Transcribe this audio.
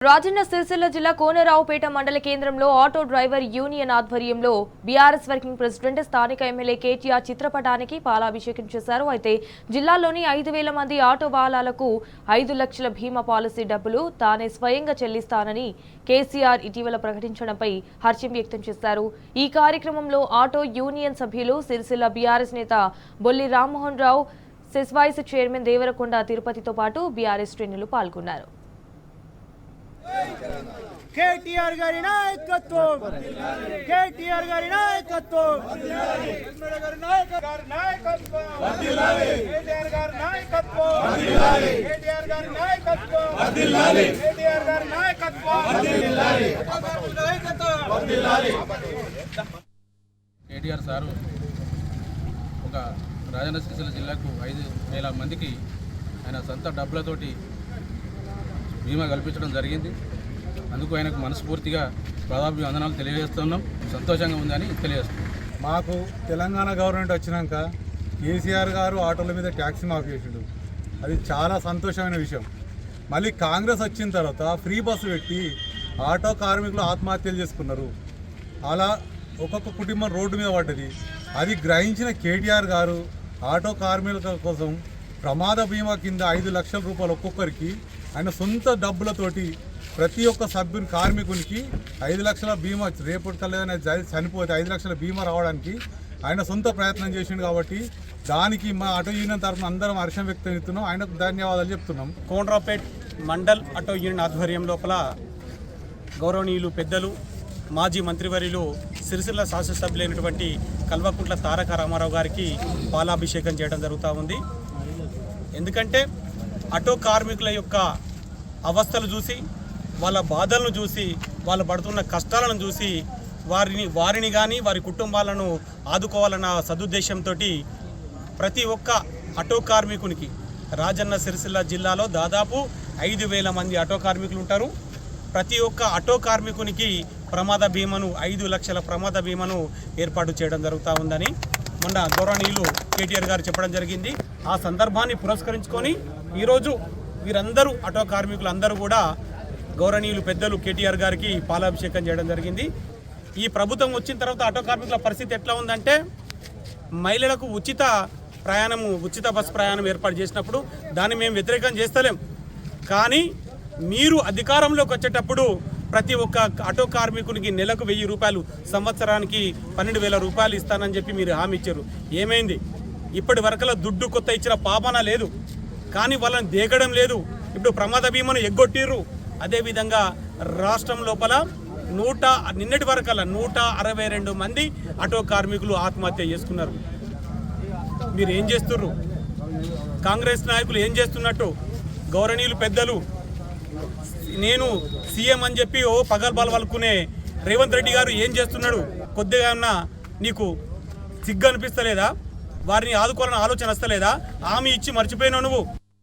రాజన్న సిరిసిల్ల జిల్లా కోనరావుపేట మండల కేంద్రంలో ఆటో డ్రైవర్ యూనియన్ ఆధ్వర్యంలో బీఆర్ఎస్ వర్కింగ్ ప్రెసిడెంట్ స్థానిక ఎమ్మెల్యే కేటీఆర్ చిత్రపటానికి పాలాభిషేకం చేశారు. అయితే జిల్లాలోని 5,000 మంది ఆటో వాహనాలకు 5 లక్షల బీమా పాలసీ డబ్బులు తానే స్వయంగా చెల్లిస్తానని కేసీఆర్ ఇటీవల ప్రకటించడంపై హర్షం వ్యక్తం చేశారు. ఈ కార్యక్రమంలో ఆటో యూనియన్ సభ్యులు సిరిసిల్ల బీఆర్ఎస్ నేత బొల్లి రామ్మోహన్ రావు, సెస్వైస్ చైర్మన్ దేవరకొండ తిరుపతితో పాటు బీఆర్ఎస్ శ్రేణులు పాల్గొన్నారు. కేటీఆర్ గారి నాయకత్వం, కేటీఆర్ గారి నాయకత్వం, కేటీఆర్ గారి నాయకత్వం, కేటీఆర్ గారి నాయకత్వం, కేటీఆర్ గారి నాయకత్వం, కేటీఆర్ గారి నాయకత్వం. కేటీఆర్ సారు ఒక రాజన్న సిరిసిల్ల జిల్లాకు 5,000 మందికి ఆయన సొంత డబ్బులతోటి బీమా కల్పించడం జరిగింది. అందుకు ఆయనకు మనస్ఫూర్తిగా ప్రదాభివందనాలు తెలియజేస్తున్నాం. సంతోషంగా ఉందని తెలియజేస్తున్నాం. మాకు తెలంగాణ గవర్నమెంట్ వచ్చినాక కేసీఆర్ గారు ఆటోల మీద ట్యాక్సీ మాఫీ చేసిండు. అది చాలా సంతోషమైన విషయం. మళ్ళీ కాంగ్రెస్ వచ్చిన తర్వాత ఫ్రీ బస్సు పెట్టి ఆటో కార్మికులు ఆత్మహత్యలు చేసుకున్నారు. అలా ఒక్కొక్క కుటుంబం రోడ్డు మీద పడ్డది. అది గ్రహించిన కేటీఆర్ గారు ఆటో కార్మికుల కోసం ప్రమాద బీమా కింద 5 లక్షల రూపాయలు ఒక్కొక్కరికి ఆయన సొంత డబ్బులతోటి ప్రతి ఒక్క సభ్యుని కార్మికునికి 5 లక్షల బీమా, రేపటి కల్లా చనిపోతే 5 లక్షల బీమా రావడానికి ఆయన సొంత ప్రయత్నం చేసిండు. కాబట్టి దానికి మా ఆటో యూనియన్ తరఫున అందరం హర్షం వ్యక్తం చేస్తున్నాం. ఆయనకు ధన్యవాదాలు చెప్తున్నాం. కోనరావుపేట మండల్ ఆటో యూనియన్ ఆధ్వర్యం లోపల గౌరవనీయులు పెద్దలు మాజీ మంత్రివర్యులు సిరిసిల్ల శాసనసభ్యులైనటువంటి కల్వకుంట్ల తారక రామారావు గారికి పాలాభిషేకం చేయడం జరుగుతూ ఉంది. ఎందుకంటే ఆటో కార్మికుల యొక్క అవస్థలు చూసి, వాళ్ళ బాధలను చూసి, వాళ్ళు పడుతున్న కష్టాలను చూసి వారిని కానీ వారి కుటుంబాలను ఆదుకోవాలన్న సదుద్దేశంతో ప్రతి ఒక్క ఆటో కార్మికునికి రాజన్న సిరిసిల్ల జిల్లాలో దాదాపు 5,000 మంది ఆటో కార్మికులు ఉంటారు. ప్రతి ఒక్క ఆటో కార్మికునికి ప్రమాద బీమాను 5 లక్షల ప్రమాద బీమాను ఏర్పాటు చేయడం జరుగుతూ ఉందని మొన్న గౌరవనీయులు కేటీఆర్ గారు చెప్పడం జరిగింది. ఆ సందర్భాన్ని పురస్కరించుకొని ఈరోజు వీరందరూ ఆటో కార్మికులు అందరూ కూడా గౌరవనీయులు పెద్దలు కేటీఆర్ గారికి పాలాభిషేకం చేయడం జరిగింది. ఈ ప్రభుత్వం వచ్చిన తర్వాత ఆటో కార్మికుల పరిస్థితి ఎట్లా ఉందంటే, మహిళలకు ఉచిత బస్సు ప్రయాణం ఏర్పాటు చేసినప్పుడు దాన్ని మేము వ్యతిరేకం చేస్తలేం. కానీ మీరు అధికారంలోకి వచ్చేటప్పుడు ప్రతి ఒక్క ఆటో కార్మికునికి నెలకు 1,000 రూపాయలు, సంవత్సరానికి 12,000 రూపాయలు ఇస్తానని చెప్పి మీరు హామీ ఇచ్చారు. ఏమైంది? ఇప్పటి వరకలా దుడ్డు కొత్త ఇచ్చిన పాపన లేదు, కానీ వాళ్ళని దేగడం లేదు. ఇప్పుడు ప్రమాద బీమాను ఎగ్గొట్టిర్రు. అదేవిధంగా రాష్ట్రం లోపల నిన్నటి వరకల్లా 162 మంది ఆటో కార్మికులు ఆత్మహత్య చేసుకున్నారు. మీరు ఏం చేస్తుర్రు? కాంగ్రెస్ నాయకులు ఏం చేస్తున్నట్టు? గౌరవనీయులు పెద్దలు నేను సీఎం అని చెప్పి పగల్బాల్ వలుకునే రేవంత్ రెడ్డి గారు ఏం చేస్తున్నాడు? కొద్దిగా ఉన్నా నీకు సిగ్గు అనిపిస్తలేదా? వారిని ఆదుకోవాలని ఆలోచన వస్తలేదా? హామీ ఇచ్చి మర్చిపోయినావు నువ్వు.